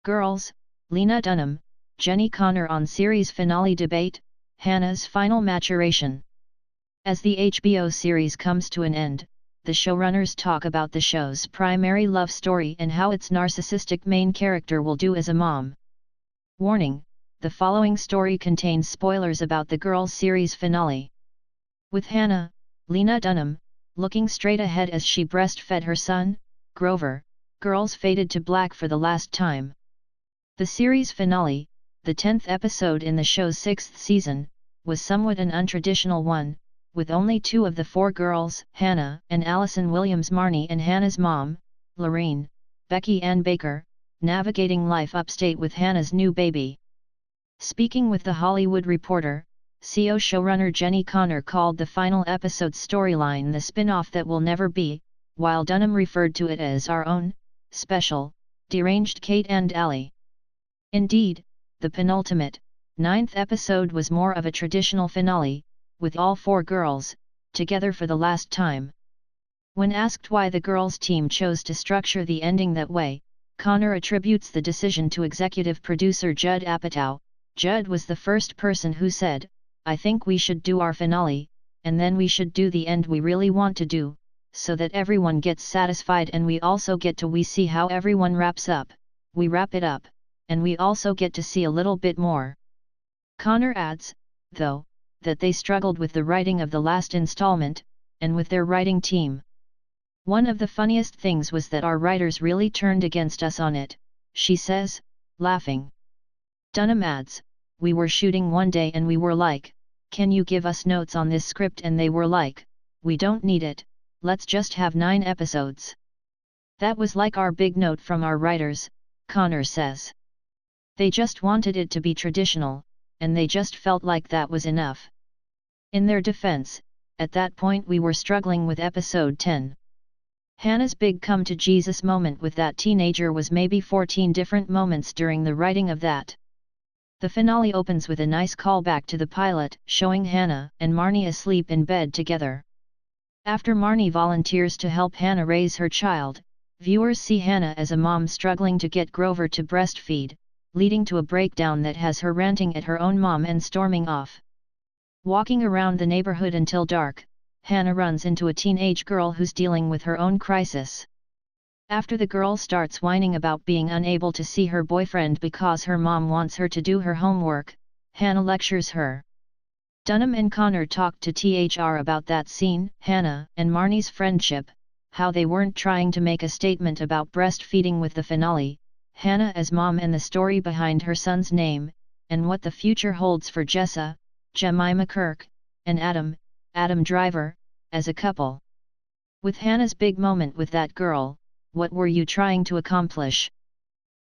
Girls, Lena Dunham, Jenni Konner on series finale debate, Hannah's final maturation. As the HBO series comes to an end, the showrunners talk about the show's primary love story and how its narcissistic main character will do as a mom. Warning: the following story contains spoilers about the Girls series finale. With Hannah, Lena Dunham, looking straight ahead as she breastfed her son, Grover, Girls faded to black for the last time. The series finale, the 10th episode in the show's 6th season, was somewhat an untraditional one, with only 2 of the 4 girls, Hannah and Allison Williams Marnie and Hannah's mom, Lorraine, Becky Ann Baker, navigating life upstate with Hannah's new baby. Speaking with The Hollywood Reporter, CO showrunner Jenni Konner called the final episode's storyline the spin-off that will never be, while Dunham referred to it as our own, special, deranged Kate and Allie. Indeed, the penultimate, 9th episode was more of a traditional finale, with all 4 girls, together for the last time. When asked why the girls' team chose to structure the ending that way, Konner attributes the decision to executive producer Judd Apatow. Judd was the first person who said, "I think we should do our finale, and then we should do the end we really want to do, so that everyone gets satisfied and we also get to see how everyone wraps up, we wrap it up, and we also get to see a little bit more." Konner adds, though, that they struggled with the writing of the last installment, and with their writing team. "One of the funniest things was that our writers really turned against us on it," she says, laughing. Dunham adds, "We were shooting one day and we were like, can you give us notes on this script, and they were like, we don't need it, let's just have 9 episodes. That was like our big note from our writers," Konner says. "They just wanted it to be traditional, and they just felt like that was enough." In their defense, at that point we were struggling with episode 10. Hannah's big come-to-Jesus moment with that teenager was maybe 14 different moments during the writing of that. The finale opens with a nice callback to the pilot, showing Hannah and Marnie asleep in bed together. After Marnie volunteers to help Hannah raise her child, viewers see Hannah as a mom struggling to get Grover to breastfeed, leading to a breakdown that has her ranting at her own mom and storming off. Walking around the neighborhood until dark, Hannah runs into a teenage girl who's dealing with her own crisis. After the girl starts whining about being unable to see her boyfriend because her mom wants her to do her homework, Hannah lectures her. Dunham and Konner talked to THR about that scene, Hannah and Marnie's friendship, how they weren't trying to make a statement about breastfeeding with the finale, Hannah as mom and the story behind her son's name, and what the future holds for Jessa, Jemima Kirk, and Adam Driver, as a couple. With Hannah's big moment with that girl, what were you trying to accomplish?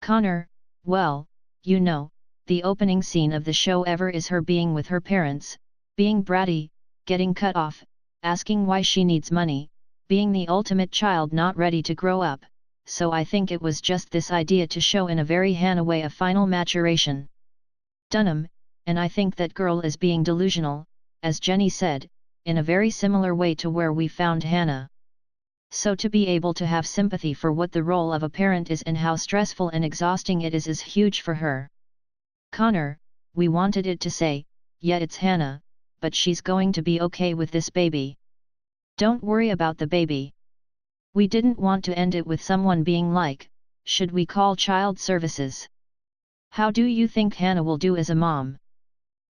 Konner, well, you know, the opening scene of the show ever is her being with her parents, being bratty, getting cut off, asking why she needs money, being the ultimate child not ready to grow up, so I think it was just this idea to show in a very Hannah way a final maturation. Dunham, and I think that girl is being delusional, as Jenni said, in a very similar way to where we found Hannah. So to be able to have sympathy for what the role of a parent is and how stressful and exhausting it is huge for her. Konner, we wanted it to say, yeah, it's Hannah, but she's going to be okay with this baby. Don't worry about the baby. We didn't want to end it with someone being like, should we call child services? How do you think Hannah will do as a mom?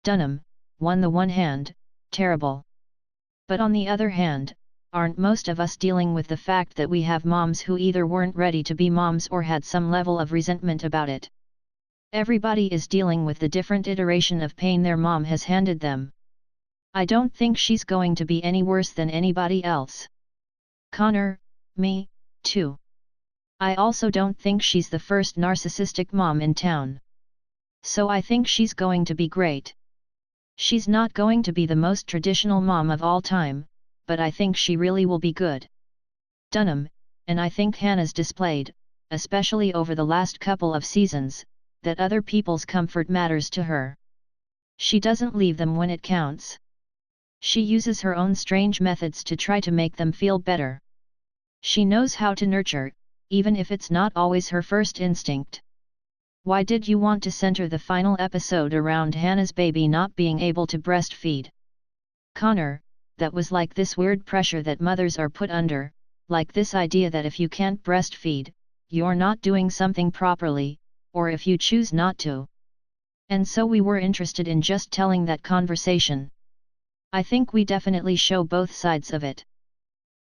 Dunham, on the one hand, terrible. But on the other hand, aren't most of us dealing with the fact that we have moms who either weren't ready to be moms or had some level of resentment about it? Everybody is dealing with the different iteration of pain their mom has handed them. I don't think she's going to be any worse than anybody else. Konner, me, too. I also don't think she's the first narcissistic mom in town. So I think she's going to be great. She's not going to be the most traditional mom of all time, but I think she really will be good. Dunham, and I think Hannah's displayed, especially over the last couple of seasons, that other people's comfort matters to her. She doesn't leave them when it counts. She uses her own strange methods to try to make them feel better. She knows how to nurture, even if it's not always her first instinct. Why did you want to center the final episode around Hannah's baby not being able to breastfeed? Konner, that was like this weird pressure that mothers are put under, like this idea that if you can't breastfeed, you're not doing something properly, or if you choose not to. And so we were interested in just telling that conversation. I think we definitely show both sides of it.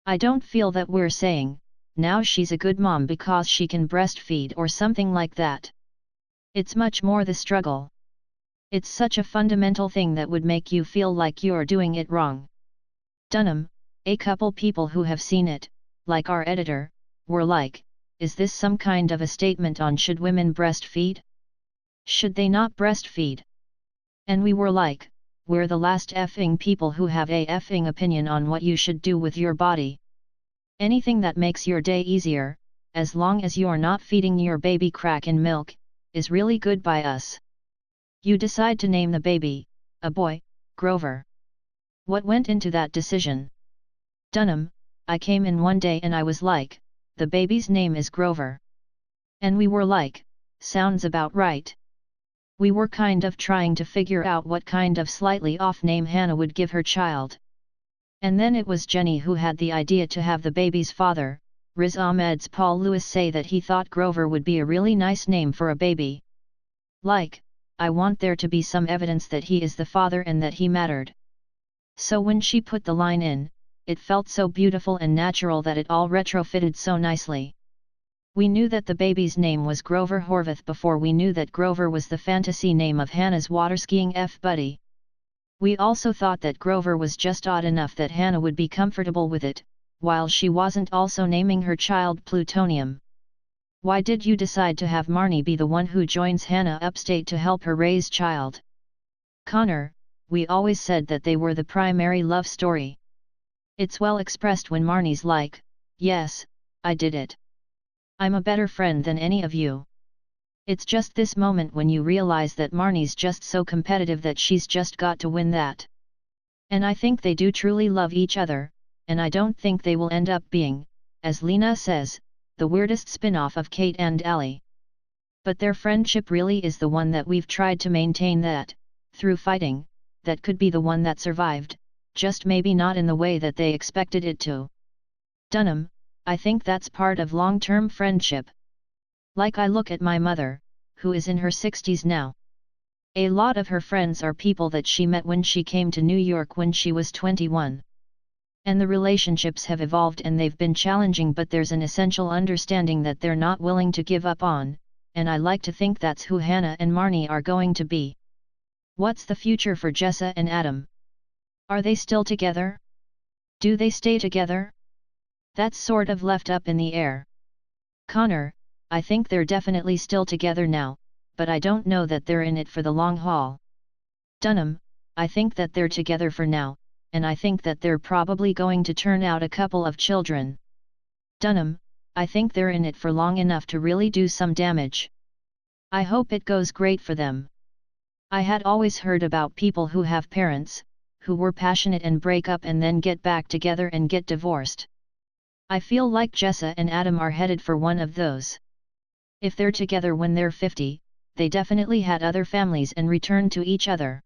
I don't feel that we're saying, now she's a good mom because she can breastfeed or something like that. It's much more the struggle. It's such a fundamental thing that would make you feel like you're doing it wrong. Dunham, a couple people who have seen it, like our editor, were like, is this some kind of a statement on should women breastfeed? Should they not breastfeed? And we were like, we're the last effing people who have a effing opinion on what you should do with your body. Anything that makes your day easier, as long as you're not feeding your baby crack and milk, is really good by us. You decide to name the baby, a boy, Grover. What went into that decision? Dunham, I came in one day and I was like, the baby's name is Grover. And we were like, sounds about right. We were kind of trying to figure out what kind of slightly off name Hannah would give her child. And then it was Jenni who had the idea to have the baby's father, Riz Ahmed's Paul Lewis, say that he thought Grover would be a really nice name for a baby. Like, I want there to be some evidence that he is the father and that he mattered. So when she put the line in, it felt so beautiful and natural that it all retrofitted so nicely. We knew that the baby's name was Grover Horvath before we knew that Grover was the fantasy name of Hannah's waterskiing buddy. We also thought that Grover was just odd enough that Hannah would be comfortable with it, while she wasn't also naming her child Plutonium. Why did you decide to have Marnie be the one who joins Hannah upstate to help her raise child? Konner, we always said that they were the primary love story. It's well expressed when Marnie's like, yes, I did it. I'm a better friend than any of you. It's just this moment when you realize that Marnie's just so competitive that she's just got to win that. And I think they do truly love each other, and I don't think they will end up being, as Lena says, the weirdest spin-off of Kate and Allie. But their friendship really is the one that we've tried to maintain that, through fighting, that could be the one that survived, just maybe not in the way that they expected it to. Dunham, I think that's part of long-term friendship. Like I look at my mother, who is in her 60s now. A lot of her friends are people that she met when she came to New York when she was 21. And the relationships have evolved and they've been challenging, but there's an essential understanding that they're not willing to give up on, and I like to think that's who Hannah and Marnie are going to be. What's the future for Jessa and Adam? Are they still together? Do they stay together? That's sort of left up in the air. Konner, I think they're definitely still together now, but I don't know that they're in it for the long haul. Dunham, I think that they're together for now, and I think that they're probably going to turn out a couple of children. Dunham, I think they're in it for long enough to really do some damage. I hope it goes great for them. I had always heard about people who have parents, who were passionate and break up and then get back together and get divorced. I feel like Jessa and Adam are headed for one of those. If they're together when they're 50, they definitely had other families and returned to each other.